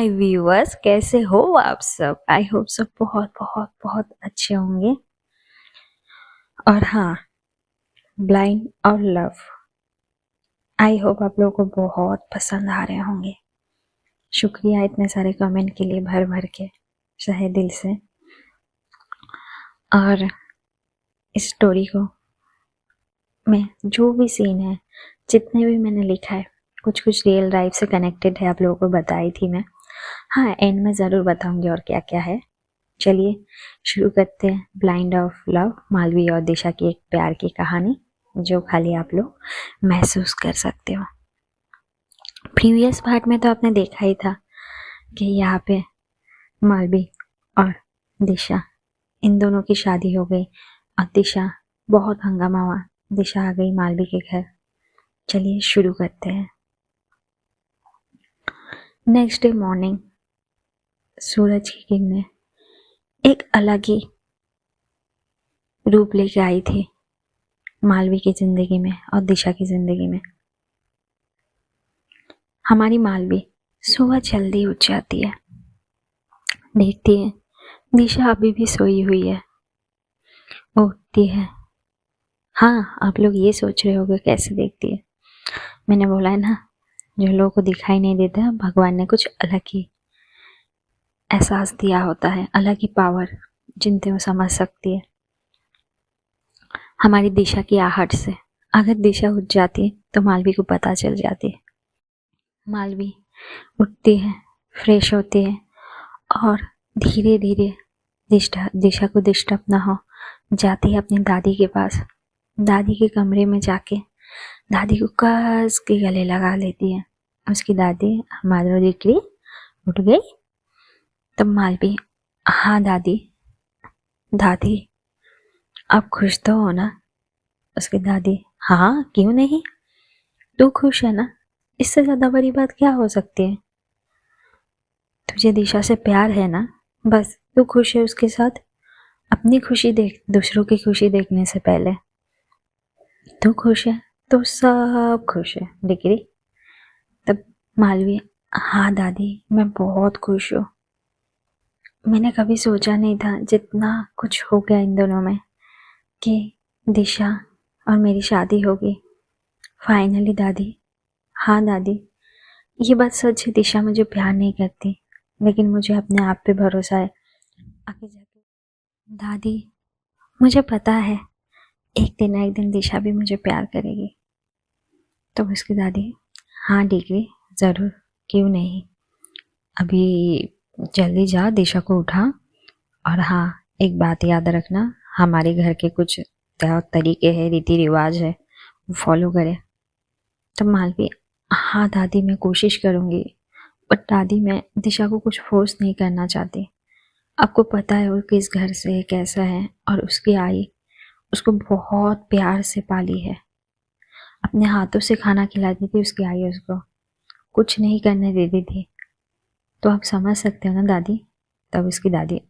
My viewers, कैसे हो आप सब? आई होप सब बहुत बहुत बहुत अच्छे होंगे। और हाँ, ब्लाइंड और लव, आई होप आप लोगों को बहुत पसंद आ रहे होंगे। शुक्रिया इतने सारे कमेंट के लिए, भर भर के, सहे दिल से। और इस स्टोरी को में जो भी सीन है, जितने भी मैंने लिखा है, कुछ कुछ रियल लाइफ से कनेक्टेड है, आप लोगों को बताई थी मैं। हाँ, एंड में ज़रूर बताऊंगी और क्या क्या है। चलिए शुरू करते हैं। ब्लाइंड ऑफ लव, मालवी और दिशा की एक प्यार की कहानी जो खाली आप लोग महसूस कर सकते हो। प्रीवियस पार्ट में तो आपने देखा ही था कि यहाँ पे मालवी और दिशा, इन दोनों की शादी हो गई और दिशा, बहुत हंगामा हुआ, दिशा आ गई मालवी के घर। चलिए शुरू करते हैं। नेक्स्ट डे मॉर्निंग, सूरज की किरणें एक अलग ही रूप लेके आई थी मालवी की जिंदगी में और दिशा की जिंदगी में। हमारी मालवी सुबह जल्दी उठ जाती है, देखती है दिशा अभी भी सोई हुई है, उठती है। हाँ, आप लोग ये सोच रहे होगे कैसे देखती है। मैंने बोला है ना, जो लोगों को दिखाई नहीं देता, भगवान ने कुछ अलग ही एहसास दिया होता है, अलग ही पावर, जिनसे वो समझ सकती है। हमारी दिशा की आहट से अगर दिशा उठ जाती है तो मालवी को पता चल जाती है। मालवी उठती है, फ्रेश होती है और धीरे धीरे दिशा को डिस्टर्ब ना हो, जाती है अपनी दादी के पास। दादी के कमरे में जाके दादी को कस के गले लगा लेती है। उसकी दादी, माधव दिकरी उठ गई। तब मालवी, हाँ दादी। दादी, आप खुश तो हो ना? उसकी दादी, हाँ क्यों नहीं, तू खुश है ना, इससे ज्यादा बड़ी बात क्या हो सकती है। तुझे दिशा से प्यार है ना, बस तू खुश है उसके साथ। अपनी खुशी देख, दूसरों की खुशी देखने से पहले तू खुश है तो सब खुश है डिग्री। तब मालवी, हाँ दादी मैं बहुत खुश हूँ। मैंने कभी सोचा नहीं था जितना कुछ हो गया इन दोनों में, कि दिशा और मेरी शादी होगी फाइनली। दादी, हाँ दादी, ये बात सच है, दिशा मुझे प्यार नहीं करती, लेकिन मुझे अपने आप पे भरोसा है, आगे जाके। दादी, मुझे पता है एक दिन ना एक दिन दिशा भी मुझे प्यार करेगी। तो उसकी दादी, हाँ डिग्री ज़रूर, क्यों नहीं। अभी जल्दी जा, दिशा को उठा, और हाँ एक बात याद रखना, हमारे घर के कुछ तरीके हैं, रीति रिवाज है, वो फॉलो करे। तो मालवी, हाँ दादी मैं कोशिश करूँगी, बट दादी मैं दिशा को कुछ फोर्स नहीं करना चाहती। आपको पता है वो किस घर से है, कैसा है, और उसकी आई उसको बहुत प्यार से पाली है, अपने हाथों से खाना खिलाती थी उसकी आई, उसको कुछ नहीं करने देती थी। तो आप समझ सकते हो ना दादी। तब उसकी दादी,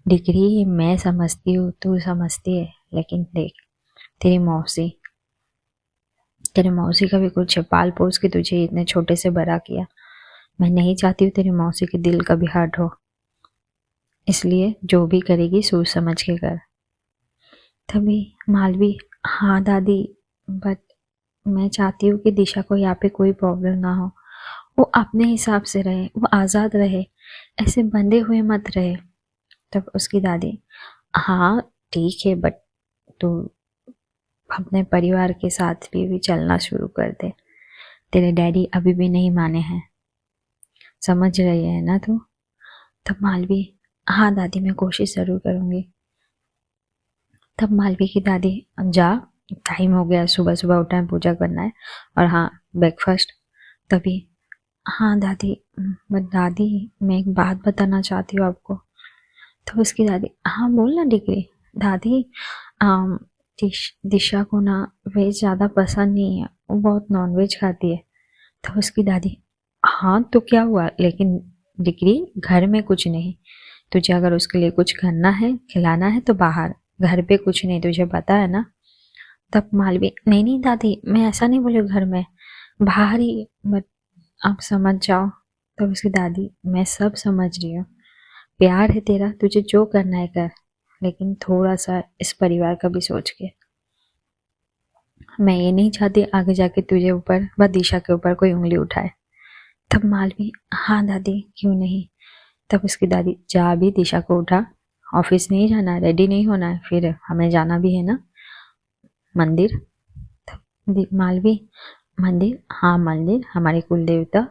डिग्री मैं समझती हूँ, तू समझती है, लेकिन देख तेरी मौसी का भी कुछ है, पाल पोस के तुझे इतने छोटे से बड़ा किया। मैं नहीं चाहती हूँ तेरी मौसी के दिल कभी हर्ट हो, इसलिए जो भी करेगी सोच समझ के कर। तभी मालवी, हाँ दादी, बट मैं चाहती हूँ कि दिशा को यहाँ पे कोई प्रॉब्लम ना हो, वो अपने हिसाब से रहे, वो आज़ाद रहे, ऐसे बंधे हुए मत रहे। तब उसकी दादी, हाँ ठीक है, बट तू अपने परिवार के साथ भी चलना शुरू कर दे, तेरे डैडी अभी भी नहीं माने हैं, समझ रही है ना तू। तब मालवी, हाँ दादी मैं कोशिश ज़रूर करूँगी। तब मालवी की दादी, जा टाइम हो गया, सुबह सुबह उठना है, पूजा करना है, और हाँ ब्रेकफास्ट। तभी, हाँ दादी, बट दादी मैं एक बात बताना चाहती हूँ आपको। तो उसकी दादी, हाँ बोल ना डिग्री। दादी, दिशा को ना वेज ज़्यादा पसंद नहीं है, वो बहुत नॉन वेज खाती है। तो उसकी दादी, हाँ तो क्या हुआ, लेकिन डिग्री घर में कुछ नहीं, तुझे अगर उसके लिए कुछ करना है, खिलाना है तो बाहर, घर पे कुछ नहीं, तुझे पता है ना। तब मालवी, नहीं नहीं दादी मैं ऐसा नहीं बोली, घर में बाहर ही, बट आप समझ जाओ। तब उसकी दादी, मैं सब समझ रही हूँ, प्यार है तेरा, तुझे जो करना है कर, लेकिन थोड़ा सा इस परिवार का भी सोच के। मैं ये नहीं चाहती आगे जाके तुझे ऊपर व दिशा के ऊपर कोई उंगली उठाए। तब मालवी, हाँ दादी, क्यों नहीं। तब उसकी दादी, जा भी दिशा को उठा, ऑफिस नहीं जाना, रेडी नहीं होना है, फिर हमें जाना भी है ना मंदिर। मालवी, मंदिर, हाँ मंदिर, हमारे कुल देवता,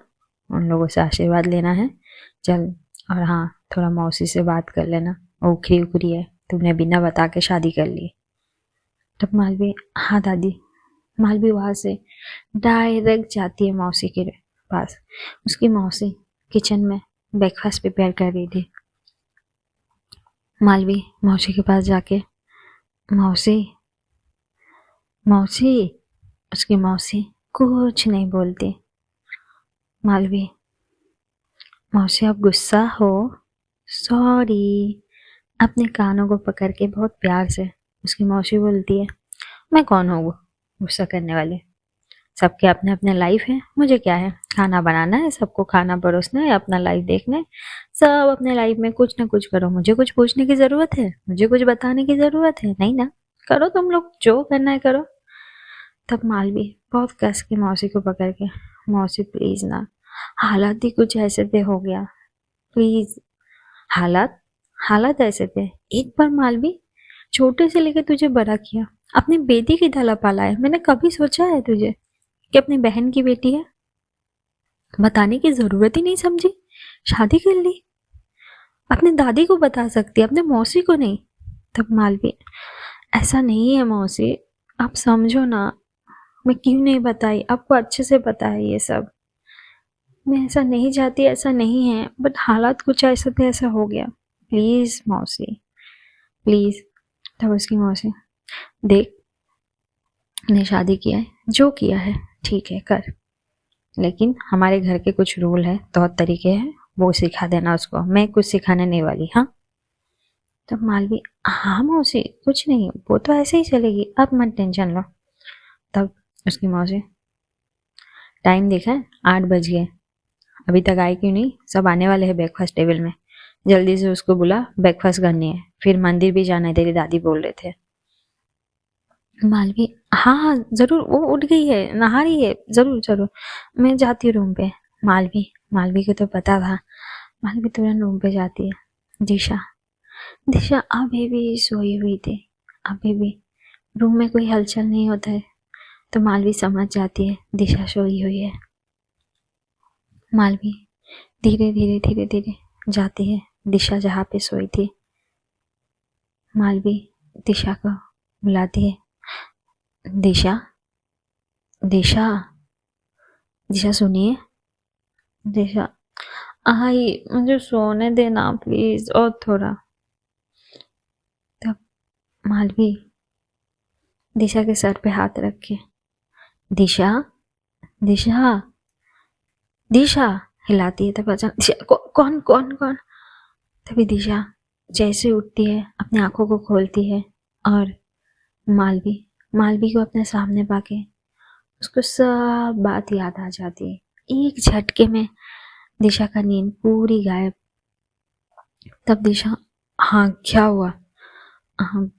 उन लोगों से आशीर्वाद लेना है, चल। और हाँ, थोड़ा मौसी से बात कर लेना, वो उखरी उखरी है, तुमने बिना बता के शादी कर ली। तब मालवी, हाँ दादी। मालवी वहां से डायरेक्ट जाती है मौसी के पास। उसकी मौसी किचन में ब्रेकफास्ट प्रिपेयर कर रही थी। मालवी मौसी के पास जाके, मौसी, मौसी। उसकी मौसी कुछ नहीं बोलती। मालवी, मौसी आप गुस्सा हो, सॉरी। अपने कानों को पकड़ के बहुत प्यार से उसकी मौसी बोलती है, मैं कौन हूँ गुस्सा करने वाले, सबके अपने अपने लाइफ है, मुझे क्या है, खाना बनाना है, सबको खाना परोसना है, अपना लाइफ देखना है, सब अपने लाइफ में कुछ ना कुछ करो, मुझे कुछ पूछने की जरूरत है, मुझे कुछ बताने की जरूरत है नहीं ना, करो तुम लोग जो करना है करो। तब मालवी बहुत कस के मौसी को पकड़ के, मौसी प्लीज ना, हालात ही कुछ ऐसे थे, हो गया प्लीज। हालात, हालात ऐसे थे। एक बार मालवी, छोटे से लेकर तुझे बड़ा किया, अपनी बेटी की तरह पाला है, मैंने कभी सोचा है तुझे कि अपनी बहन की बेटी है, बताने की जरूरत ही नहीं समझी, शादी कर ली। अपनी दादी को बता सकती, अपने मौसी को नहीं। तब मालवी, ऐसा नहीं है मौसी, आप समझो ना, मैं क्यों नहीं बताई, आपको अच्छे से पता है ये सब, मैं ऐसा नहीं चाहती, ऐसा नहीं है, बट हालात कुछ ऐसे थे, ऐसा हो गया, प्लीज मौसी, प्लीज। तब उसकी मौसी, देख, ने शादी किया है, जो किया है ठीक है कर, लेकिन हमारे घर के कुछ रूल है, तौर तरीके हैं, वो सिखा देना उसको, मैं कुछ सिखाने नहीं वाली। हाँ। तब मालवी, हाँ मौसी, कुछ नहीं, वो तो ऐसे ही चलेगी, आप मत टेंशन लो। तब उसकी मौसी, टाइम देखा है, 8 बज गए, अभी तक आई क्यों नहीं, सब आने वाले हैं ब्रेकफास्ट टेबल में, जल्दी से उसको बुला, ब्रेकफास्ट करनी है, फिर मंदिर भी जाना है, तेरी दादी बोल रहे थे। मालवी, हाँ हाँ जरूर, वो उठ गई है, नहा रही है, जरूर जरूर, मैं जाती हूँ रूम पे। मालवी, मालवी को तो पता था, मालवी तुरंत रूम पे जाती है। दिशा, दिशा अभी भी सोई हुई थी, अभी भी रूम में कोई हलचल नहीं होता है, तो मालवी समझ जाती है दिशा सोई हुई है। मालवी धीरे धीरे धीरे धीरे जाती है दिशा जहाँ पे सोई थी। मालवी दिशा को बुलाती है, दिशा, दिशा, दिशा सुनिए। दिशा, आई, मुझे सोने देना प्लीज और थोड़ा। तब मालवी दिशा के सर पे हाथ रख के, दिशा, दिशा, दिशा हिलाती है। तब अचानक दिशा, कौन कौन कौन। तभी दिशा जैसे उठती है, अपनी आंखों को खोलती है, और मालवी, मालवी को अपने सामने पाके उसको सब बात याद आ जाती है। एक झटके में दिशा का नींद पूरी गायब। तब दिशा, हाँ क्या हुआ। हम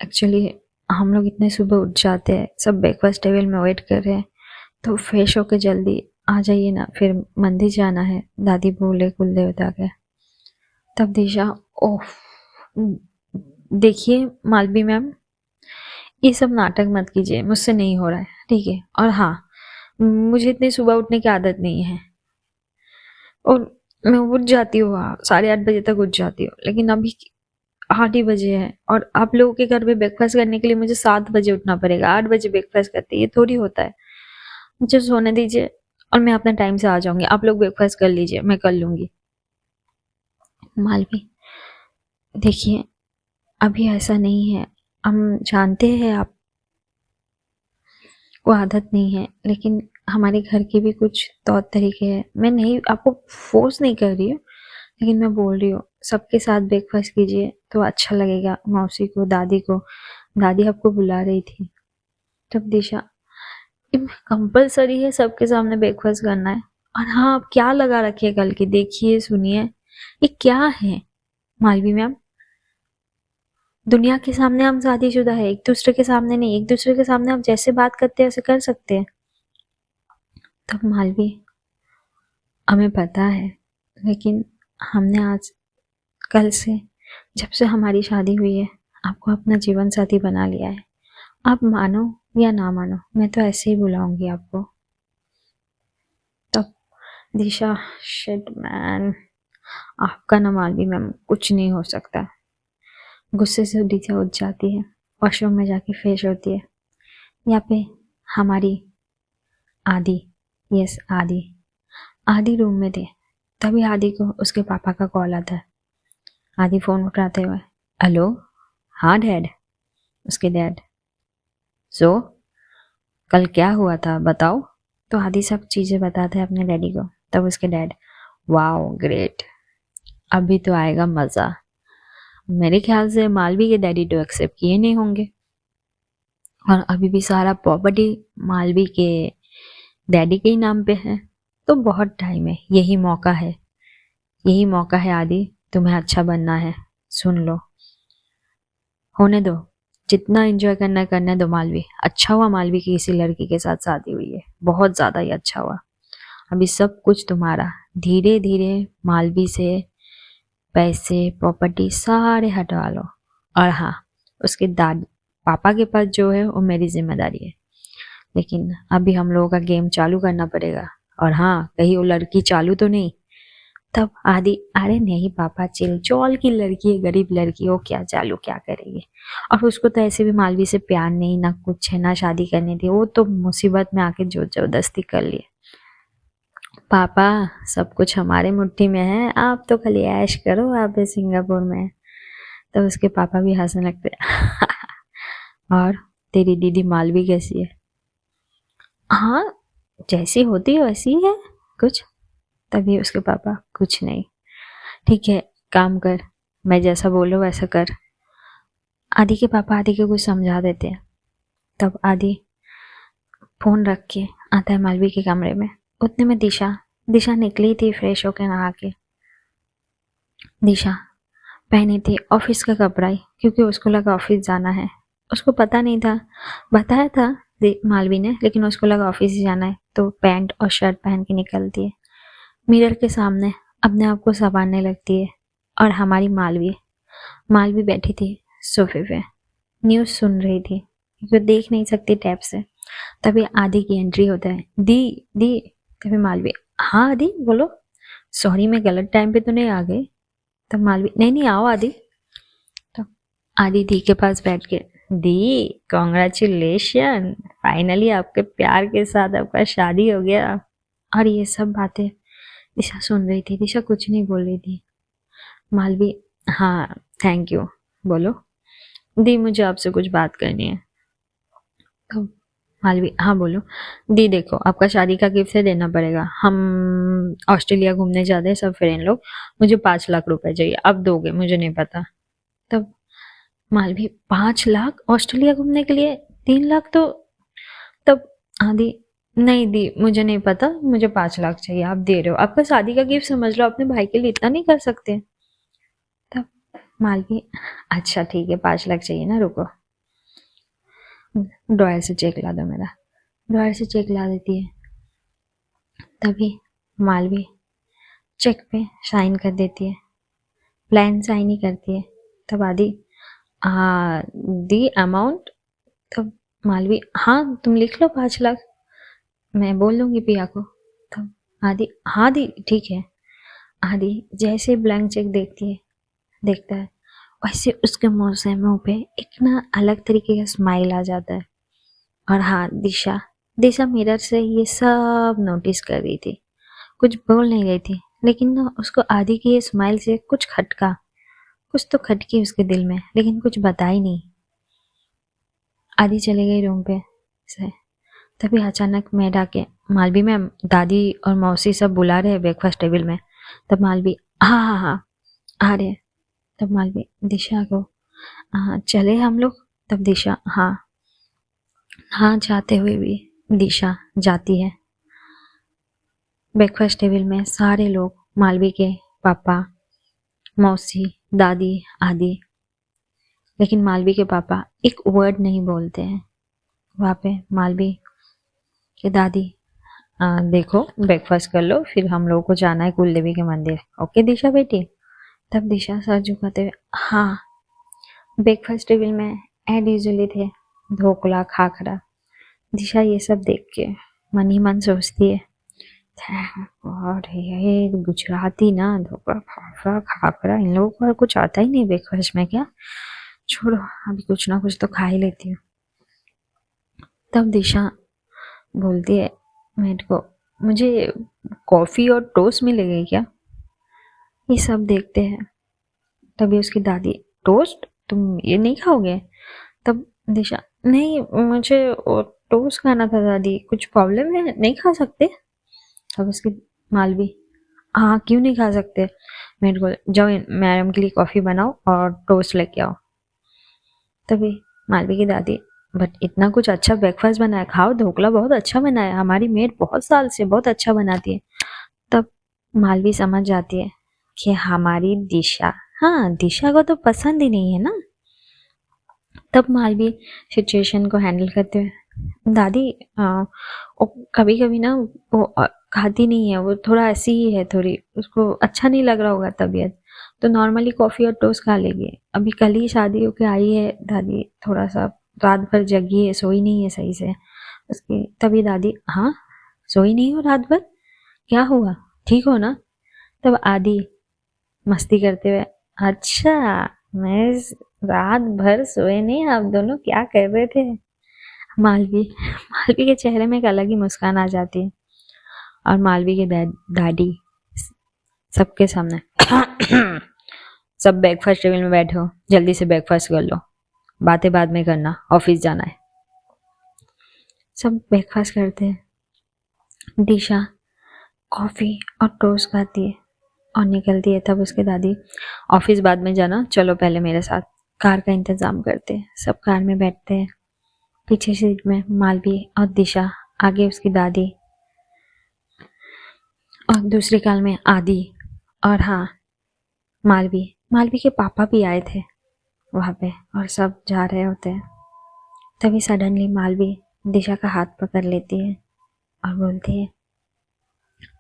एक्चुअली हम लोग इतने सुबह उठ जाते हैं, सब ब्रेकफास्ट टेबल में वेट कर रहे हैं, तो फ्रेश होके जल्दी आ जाइए ना, फिर मंदिर जाना है, दादी बोले कुल देवता के। तब दिशा, ओह, देखिए मालवी मैम, ये सब नाटक मत कीजिए, मुझसे नहीं हो रहा है, ठीक है। और हाँ, मुझे इतनी सुबह उठने की आदत नहीं है, और मैं उठ जाती हूँ, 8:30 बजे तक उठ जाती हूँ, लेकिन अभी 8 ही बजे है, और आप लोगों के घर पे ब्रेकफास्ट करने के लिए मुझे 7 बजे उठना पड़ेगा, 8 बजे ब्रेकफास्ट करते, ये थोड़ी होता है। मुझे सोने दीजिए, और मैं अपने टाइम से आ जाऊंगी, आप लोग ब्रेकफास्ट कर लीजिए, मैं कर लूंगी। मालवी, देखिए अभी ऐसा नहीं है, हम जानते हैं आप को आदत नहीं है, लेकिन हमारे घर के भी कुछ तौर तरीके हैं, मैं नहीं, आपको फोर्स नहीं कर रही हूँ, लेकिन मैं बोल रही हूँ सबके साथ ब्रेकफास्ट कीजिए तो अच्छा लगेगा, मौसी को, दादी को, दादी आपको बुला रही थी। तब दिशा, कंपलसरी है सबके सामने ब्रेकफास्ट करना है, और हाँ, आप क्या लगा रखिए कल की, देखिए सुनिए, ये क्या है मालवी मैम? दुनिया के सामने हम शादीशुदा है, एक दूसरे के सामने नहीं, एक दूसरे के सामने हम जैसे बात करते हैं ऐसे कर सकते हैं। तब मालवी, हमें पता है, लेकिन हमने आज कल से, जब से हमारी शादी हुई है, आपको अपना जीवन साथी बना लिया है। आप मानो या ना मानो, मैं तो ऐसे ही बुलाऊंगी आपको। तब दिशा, शिट मैन, आपका ना मालवी मैम कुछ नहीं हो सकता। गुस्से से दिशा उठ जाती है, वॉशरूम में जाके फ्रेश होती है। यहाँ पे हमारी आदि, यस आदि, आदि रूम में थे। तभी आदि को उसके पापा का कॉल आता है। आदि फोन उठाते हुए, हेलो, हाँ डैड। उसके डैड, सो कल क्या हुआ था बताओ। तो आदि सब चीजें बताते हैं अपने डैडी को। तब उसके डैड, वाओ ग्रेट, अभी तो आएगा मजा। मेरे ख्याल से मालवी के डैडी तो एक्सेप्ट किए नहीं होंगे, और अभी भी सारा प्रॉपर्टी मालवी के डैडी के ही नाम पे है। तो बहुत टाइम है, यही मौका है, यही मौका है आदि, तुम्हें अच्छा बनना है। सुन लो, होने दो, जितना एंजॉय करना है करने दो मालवी। अच्छा हुआ मालवी की किसी लड़की के साथ शादी हुई है, बहुत ज्यादा ही अच्छा हुआ। अभी सब कुछ तुम्हारा। धीरे धीरे मालवी से पैसे प्रॉपर्टी सारे हटवा लो। और हाँ, उसके दाद पापा के पास जो है वो मेरी जिम्मेदारी है, लेकिन अभी हम लोगों का गेम चालू करना पड़ेगा। और हाँ, कहीं वो लड़की चालू तो नहीं। तब आदि, अरे नहीं पापा, चिलचौल की लड़की है, गरीब लड़की, वो क्या चालू क्या करेगी। और उसको तो ऐसे भी मालवी से प्यार नहीं, ना कुछ है, ना शादी करनी थी, वो तो मुसीबत में आके जो जबरदस्ती कर लिए। पापा, सब कुछ हमारे मुट्ठी में है, आप तो खाली ऐश करो, आप सिंगापुर में हैं। तो उसके पापा भी हंसने लगते और तेरी दीदी मालवी कैसी है? हाँ, जैसी होती है वैसी है कुछ। तभी उसके पापा, कुछ नहीं, ठीक है, काम कर, मैं जैसा बोलो वैसा कर। आदि के पापा आदि को कुछ समझा देते हैं। तब आदि फोन रख के आता है मालवी के कमरे में। उतने में दिशा दिशा निकली थी फ्रेश होकर नहा के। दिशा पहनी थी ऑफिस का कपड़ा ही, क्योंकि उसको लगा ऑफिस जाना है। उसको पता नहीं था, बताया था मालवी ने, लेकिन उसको लगा ऑफिस ही जाना है, तो पैंट और शर्ट पहन के निकलती है। मिरर के सामने अपने आप को संवारने लगती है। और हमारी मालवी मालवी बैठी थी सोफे पे, न्यूज सुन रही थी, क्योंकि देख नहीं सकती टैब से। तभी आदि की एंट्री होता है। दी दी। तभी मालवी, हाँ आदि बोलो, सॉरी मैं गलत टाइम पे तो नहीं आ गई। तब मालवी, नहीं नहीं आओ आदि। तो आदि दी के पास बैठ के, दी कॉन्ग्रेचुलेशन, फाइनली आपके प्यार के साथ आपका शादी हो गया। और ये सब बातें दिशा सुन रही थी। दिशा कुछ नहीं बोल रही थी। मालवी, हाँ थैंक यू, बोलो। दी मुझे आपसे कुछ बात करनी है। तो मालवी, हाँ बोलो। दी देखो, आपका शादी का गिफ्ट है, देना पड़ेगा, हम ऑस्ट्रेलिया घूमने जाते हैं सब फ्रेंड लोग, मुझे 5 लाख रुपए चाहिए, अब दोगे? मुझे नहीं पता। तब मालवी, 5 लाख ऑस्ट्रेलिया घूमने के लिए? 3 लाख तो। तब आदि, नहीं दी मुझे नहीं पता, मुझे 5 लाख चाहिए, आप दे रहे हो, आपका शादी का गिफ्ट समझ लो, अपने भाई के लिए इतना नहीं कर सकते। तब मालवी, अच्छा ठीक है, 5 लाख चाहिए ना, रुको ड्रॉयर से चेक ला दो मेरा। ड्रॉयर से चेक ला देती है। तभी मालवी चेक पे साइन कर देती है, प्लान साइन ही करती है। तब आदि, दी अमाउंट। तब मालवी, हाँ तुम लिख लो 5 लाख, मैं बोल दूंगी पिया को। तब आदि, हाँ दी ठीक है। आदि जैसे ब्लैंक चेक देखता है, वैसे उसके मुंह पे एक ना अलग तरीके का स्माइल आ जाता है। और हाँ, दिशा दिशा मिरर से ये सब नोटिस कर रही थी, कुछ बोल नहीं रही थी, लेकिन ना उसको आदि की ये स्माइल से कुछ खटका, कुछ तो खटकी उसके दिल में, लेकिन कुछ बताई नहीं। आदि चली गई रूम पे से। तभी अचानक मैं डाके, मालवी मैम, दादी और मौसी सब बुला रहे हैं ब्रेकफास्ट टेबल में। तब मालवी, हाँ हाँ हाँ आ रहे हैं। तब मालवी दिशा को, हाँ चले हम लोग? तब दिशा, हाँ हाँ, जाते हुए भी दिशा जाती है। ब्रेकफास्ट टेबल में सारे लोग, मालवी के पापा, मौसी, दादी आदि, लेकिन मालवी के पापा एक वर्ड नहीं बोलते हैं। वहाँ पे मालवी की दादी, देखो ब्रेकफास्ट कर लो, फिर हम लोगों को जाना है कुल देवी के मंदिर, ओके दिशा बेटी। तब दिशा सर झुकाते हुए, हाँ। ब्रेकफास्ट टेबल में एड यूजुअली थे ढोकला, खाखरा। दिशा ये सब देख के मन ही मन सोचती है, और ये गुजराती ना, ढोकला खाखरा खाखरा, इन लोगों को और कुछ आता ही नहीं ब्रेकफास्ट में क्या, छोड़ो अभी कुछ ना कुछ तो खा ही लेती हूँ। तब दिशा बोलती है मेड को, मुझे कॉफ़ी और टोस्ट मिलेगी क्या। ये सब देखते हैं। तभी उसकी दादी, टोस्ट तुम ये नहीं खाओगे। तब दिशा, नहीं मुझे टोस्ट खाना था दादी, कुछ प्रॉब्लम है, नहीं खा सकते। तब उसकी मालवी, हाँ क्यों नहीं खा सकते। मेरे को जाओ मैडम के लिए कॉफ़ी बनाओ और टोस्ट लेके आओ। तभी मालवी की दादी, बट इतना कुछ अच्छा ब्रेकफास्ट बनाया, खाओ, ढोकला बहुत अच्छा बनाया, हमारी मेड बहुत साल से बहुत अच्छा बनाती है। तब मालवी समझ जाती है कि हमारी दिशा, हाँ दिशा को तो पसंद ही नहीं है ना। तब मालवी सिचुएशन को हैंडल करते हुए, दादी कभी कभी ना वो खाती नहीं है, वो थोड़ा ऐसी ही है, थोड़ी उसको अच्छा नहीं लग रहा होगा तबीयत, तो नॉर्मली कॉफ़ी और टोस्ट खा लेगी। अभी कल ही शादी होके आई है दादी, थोड़ा सा रात भर जगी है, सोई नहीं है सही से उसकी। तभी दादी, हाँ सोई नहीं हो रात भर, क्या हुआ, ठीक हो ना। तब आदि मस्ती करते हुए, अच्छा मैं रात भर सोए नहीं, आप दोनों क्या कर रहे थे। मालवी मालवी के चेहरे में एक अलग ही मुस्कान आ जाती है और मालवी के दादी सबके सामने, सब ब्रेकफास्ट टेबल में बैठे हो, जल्दी से ब्रेकफास्ट कर लो, बातें बाद में करना, ऑफिस जाना है। सब ब्रेकफास्ट करते हैं। दिशा कॉफ़ी और टोस्ट खाती है और निकलती है। तब उसके दादी, ऑफिस बाद में जाना, चलो पहले मेरे साथ, कार का इंतज़ाम करते हैं। सब कार में बैठते हैं, पीछे सीट में मालवी और दिशा, आगे उसकी दादी और दूसरी कार में आदि, और हाँ मालवी के पापा भी आए थे वहाँ पे, और सब जा रहे होते हैं। तभी सडनली मालवी दिशा का हाथ पकड़ लेती है और बोलती है,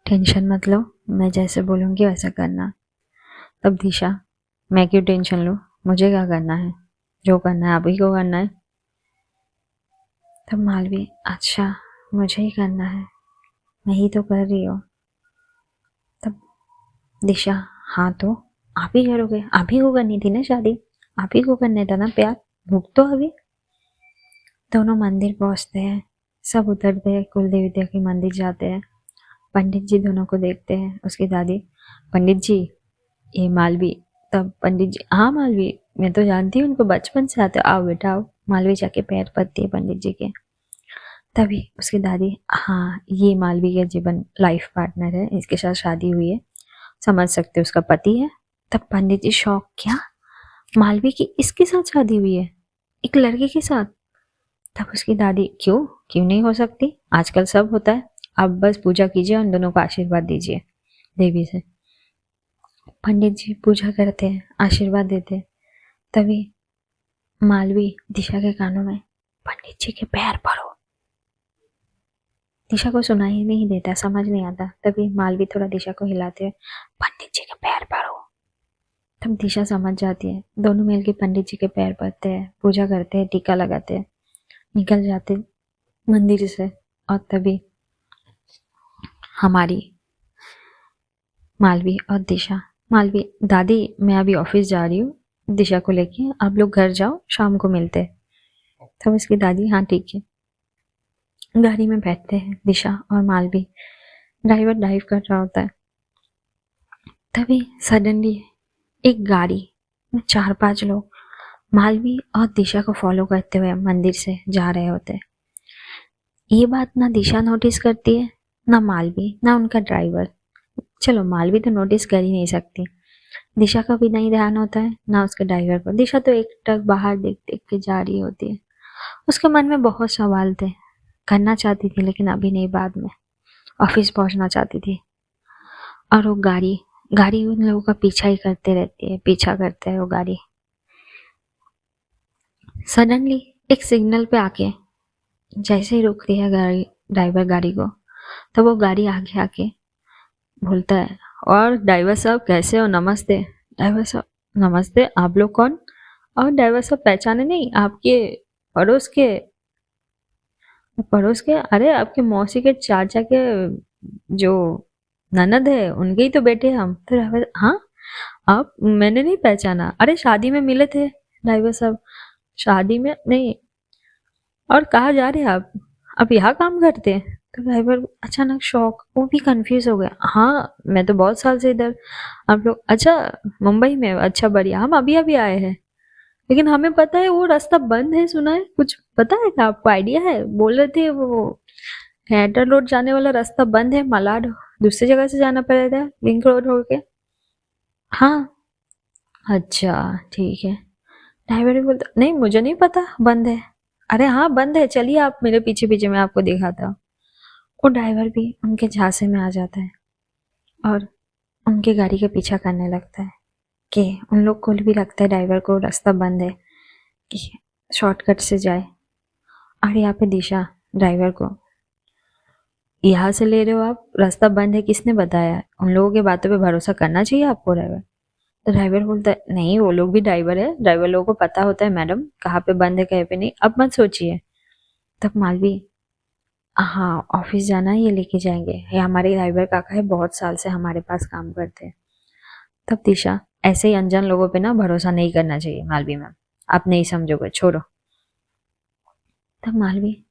टेंशन मत लो, मैं जैसे बोलूँगी वैसा करना। तब दिशा, मैं क्यों टेंशन लूँ, मुझे क्या करना है, जो करना है आप ही को करना है। तब मालवी, अच्छा मुझे ही करना है, मैं ही तो कर रही हूँ। तब दिशा, हाँ तो आप ही करोगे, आप ही को करनी थी ना शादी, आप ही को करने था ना प्यार, भूख तो अभी। दोनों मंदिर पहुँचते हैं, सब उतरते हैं, कुल देवता के मंदिर जाते हैं। पंडित जी दोनों को देखते हैं। उसकी दादी, पंडित जी ये मालवी। तब पंडित जी, हाँ मालवी मैं तो जानती हूँ, उनको बचपन से आते, आओ बेटा आओ। मालवी जाके पैर पड़ती है पंडित जी के। तभी उसकी दादी, हाँ ये मालवी का जीवन लाइफ पार्टनर है, इसके साथ शादी हुई है, समझ सकते हो उसका पति है। तब पंडित जी शौक, क्या मालवी की इसके साथ शादी हुई है, एक लड़के के साथ। तब उसकी दादी, क्यों क्यों नहीं हो सकती, आजकल सब होता है, आप बस पूजा कीजिए, उन दोनों को आशीर्वाद दीजिए देवी से। पंडित जी पूजा करते हैं, आशीर्वाद देते हैं। तभी मालवी दिशा के कानों में, पंडित जी के पैर पड़ो। दिशा को सुनाई नहीं देता, समझ नहीं आता। तभी मालवी थोड़ा दिशा को हिलाते हुए, पंडित जी के पैर पड़ो। तब दिशा समझ जाती है, दोनों मिलकर पंडित जी के पैर पड़ते हैं, पूजा करते हैं, टीका लगाते हैं, निकल जाते मंदिर से। और तभी हमारी मालवी और दिशा, मालवी, दादी मैं अभी ऑफिस जा रही हूँ, दिशा को लेके आप लोग घर जाओ, शाम को मिलते हैं। तब उसकी दादी, हाँ ठीक है। गाड़ी में बैठते हैं दिशा और मालवी, ड्राइवर ड्राइव कर रहा होता है। तभी सडनली एक गाड़ी में 4-5 लोग मालवी और दिशा को फॉलो करते हुए मंदिर से जा रहे होते हैं। ये बात ना दिशा नोटिस करती है, ना मालवी, ना उनका ड्राइवर। चलो मालवी तो नोटिस कर ही नहीं सकती, दिशा का भी नहीं ध्यान होता है, ना उसके ड्राइवर को। दिशा तो एक टक बाहर देख देख के जा रही होती है। उसके मन में बहुत सवाल थे, करना चाहती थी लेकिन अभी नहीं, बाद में ऑफिस पहुंचना चाहती थी, और वो गाड़ी गाड़ी उन लोगों का पीछा ही करते रहती है, पीछा करता है वो गाड़ी। सडनली एक सिग्नल पे आके जैसे ही रोकती है गाड़ी, ड्राइवर गाड़ी को, तब वो गाड़ी आगे आके बोलता है, और ड्राइवर साहब कैसे हो, नमस्ते। ड्राइवर साहब नमस्ते, आप लोग कौन? और ड्राइवर साहब पहचाने नहीं, आपके पड़ोस के, पड़ोस के, अरे आपके मौसी के चाचा के जो ननद है उनके ही तो बेटे हम। तो ड्राइवर, हाँ आप, मैंने नहीं पहचाना, अरे शादी में मिले थे। ड्राइवर साहब शादी में नहीं, और कहाँ जा रहे हैं आप यहाँ काम करते हैं? तो ड्राइवर अचानक शॉक, वो भी कंफ्यूज हो गया, हाँ मैं तो बहुत साल से इधर, आप लोग अच्छा मुंबई में, अच्छा बढ़िया, हम अभी अभी आए हैं, लेकिन हमें पता है वो रास्ता बंद है, सुना है कुछ, पता है क्या आपको, आइडिया है? बोल रहे थे वो हैदर रोड जाने वाला रास्ता बंद है, मलाड दूसरी जगह से जाना पड़ेगा लिंक रोड होके। हाँ अच्छा ठीक है। ड्राइवर भी बोलता, नहीं मुझे नहीं पता बंद है। अरे हाँ बंद है, चलिए आप मेरे पीछे पीछे, मैं आपको दिखाता हूँ। वो ड्राइवर भी उनके झांसे में आ जाता है और उनके गाड़ी का पीछा करने लगता है कि उन लोग को भी लगता है ड्राइवर को रास्ता बंद है कि शॉर्टकट से जाए। और यहाँ पे दिशा ड्राइवर को, यहाँ से ले रहे हो आप, रास्ता बंद है, किसने बताया? उन लोगों की बातों पे भरोसा करना चाहिए आपको ड्राइवर। तो ड्राइवर बोलता है, नहीं वो लोग भी ड्राइवर है, ड्राइवर लोगों को पता होता है मैडम कहाँ पे बंद है कहीं पे नहीं, अब मत सोचिए। तब मालवी, हाँ ऑफिस जाना है, ये लेके जाएंगे, ये हमारे ड्राइवर काका है, बहुत साल से हमारे पास काम करते हैं। तब दिशा, ऐसे ही अनजान लोगों पे ना भरोसा नहीं करना चाहिए मालवी मैम, आप नहीं समझोगे, छोड़ो। तब मालवी,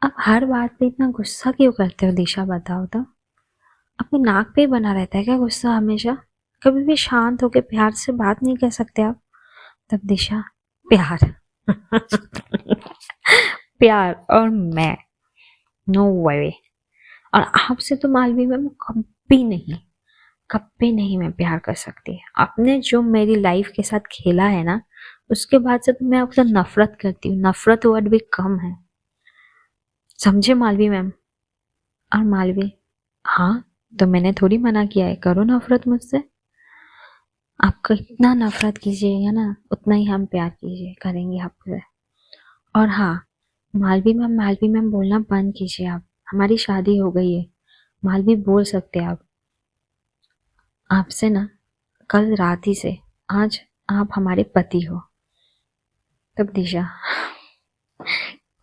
आप हर बात पे इतना गुस्सा क्यों करते हो दिशा, बताओ तो, अपने नाक पे ही बना रहता है क्या गुस्सा हमेशा? कभी भी शांत होकर प्यार से बात नहीं कर सकते आप? तब दिशा, प्यार प्यार और मैं, नो वे। और आपसे तो मालवी मैम कभी नहीं, कभी नहीं मैं प्यार कर सकती। आपने जो मेरी लाइफ के साथ खेला है ना, उसके बाद से तो मैं आपसे नफरत करती हूँ, नफरत वर्ड भी कम है, समझे मालवी मैम? और मालवी, हाँ तो मैंने थोड़ी मना किया है, करो नफरत मुझसे, आपको इतना नफरत कीजिएगा ना उतना ही हम प्यार कीजिए करेंगे आपसे। और हाँ मालवी मैम बोलना बंद कीजिए आप, हमारी शादी हो गई है, मालवी बोल सकते हैं आप, आपसे ना कल रात ही से आज आप हमारे पति हो। तब दिशा,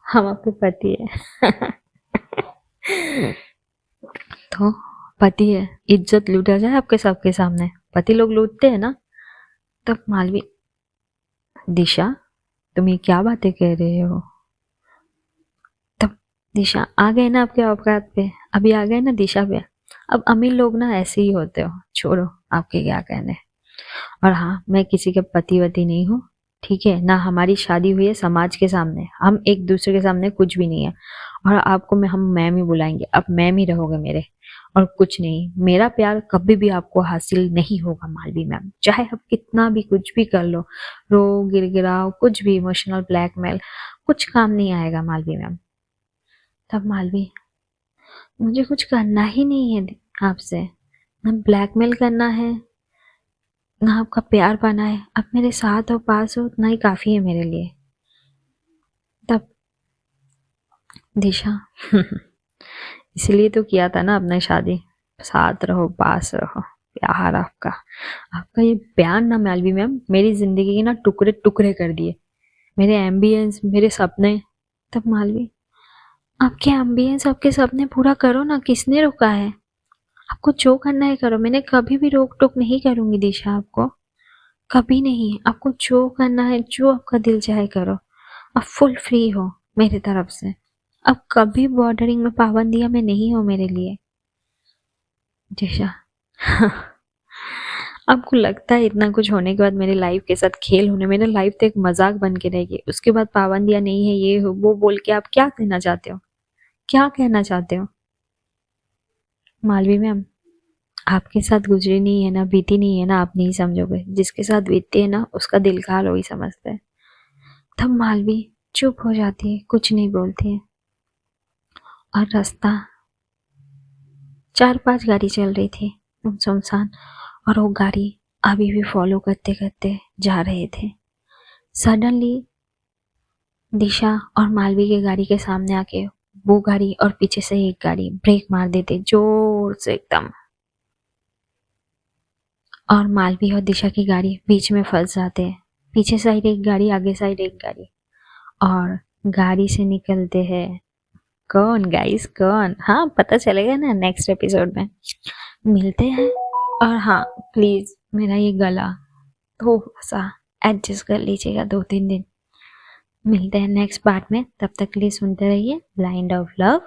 हम आपके पति है तो पति है, इज्जत लूटा जाए आपके सबके सामने, पति लोग लूटते हैं ना। तब मालवी, दिशा तुम ये क्या बातें कह रहे हो? तब दिशा, आ गए ना आपके औकात पे, अभी आ गए ना दिशा पे, अब अमीर लोग ना ऐसे ही होते हो, छोड़ो आपके क्या कहने। और हाँ मैं किसी के पति वति नहीं हूँ, ठीक है ना, हमारी शादी हुई है समाज के सामने, हम एक दूसरे के सामने कुछ भी नहीं है। और आपको मैं, हम मैम ही बुलाएंगे, अब मैम ही रहोगे मेरे, और कुछ नहीं, मेरा प्यार कभी भी आपको हासिल नहीं होगा मालवी मैम, चाहे आप कितना भी कुछ भी कर लो, रो गिड़गिड़ाओ कुछ भी, इमोशनल ब्लैकमेल, कुछ काम नहीं आएगा मालवी मैम। तब मालवी, मुझे कुछ करना ही नहीं है आपसे, ना ब्लैकमेल करना है ना आपका प्यार पाना है, आप मेरे साथ हो, पास हो, उतना ही काफी है मेरे लिए। तब दिशा इसलिए तो किया था ना अपने शादी, साथ रहो पास रहो, प्यार आपका, आपका ये प्यार ना मालवी मैम मेरी जिंदगी के ना टुकड़े टुकड़े कर दिए, मेरे एम्बियंस, मेरे सपने। तब मालवी, आपके एम्बियंस आपके सपने पूरा करो ना, किसने रोका है? आपको जो करना है करो, मैंने कभी भी रोक टोक नहीं करूंगी दिशा आपको, कभी नहीं, आपको जो करना है, जो आपका दिल चाहे करो, आप फुल फ्री हो मेरे तरफ से, अब कभी बॉर्डरिंग में पाबंदियां में नहीं हो मेरे लिए। दिशा आपको लगता है इतना कुछ होने के बाद मेरी लाइफ के साथ खेल होने, मेरी लाइफ तो एक मजाक बन के रहेगी, उसके बाद पाबंदियां नहीं है ये हो वो बोल के आप क्या कहना चाहते हो, क्या कहना चाहते हो? मालवी मैम, आपके साथ गुजरी नहीं है ना, बीती नहीं है ना, आप नहीं समझोगे, जिसके साथ बीतती है ना उसका दिल का हाल वही समझते हैं। तब मालवी चुप हो जाती है, कुछ नहीं बोलती है। और रास्ता, 4-5 गाड़ी चल रही थी, एकदम सुनसान, और वो गाड़ी अभी भी फॉलो करते करते जा रहे थे। सडनली दिशा और मालवी के गाड़ी के सामने आके वो गाड़ी और पीछे से एक गाड़ी ब्रेक मार देते जोर से एकदम, और मालवी और दिशा की गाड़ी बीच में फंस जाते। पीछे साइड एक गाड़ी, आगे साइड एक गाड़ी, और गाड़ी से निकलते हैं कौन गाइस, कौन? हाँ, पता चलेगा ना नेक्स्ट एपिसोड में। मिलते हैं। और हाँ, प्लीज मेरा ये गला थोड़ा सा एडजस्ट कर लीजिएगा 2-3 दिन। मिलते हैं नेक्स्ट पार्ट में, तब तक के लिए सुनते रहिए ब्लाइंड ऑफ लव।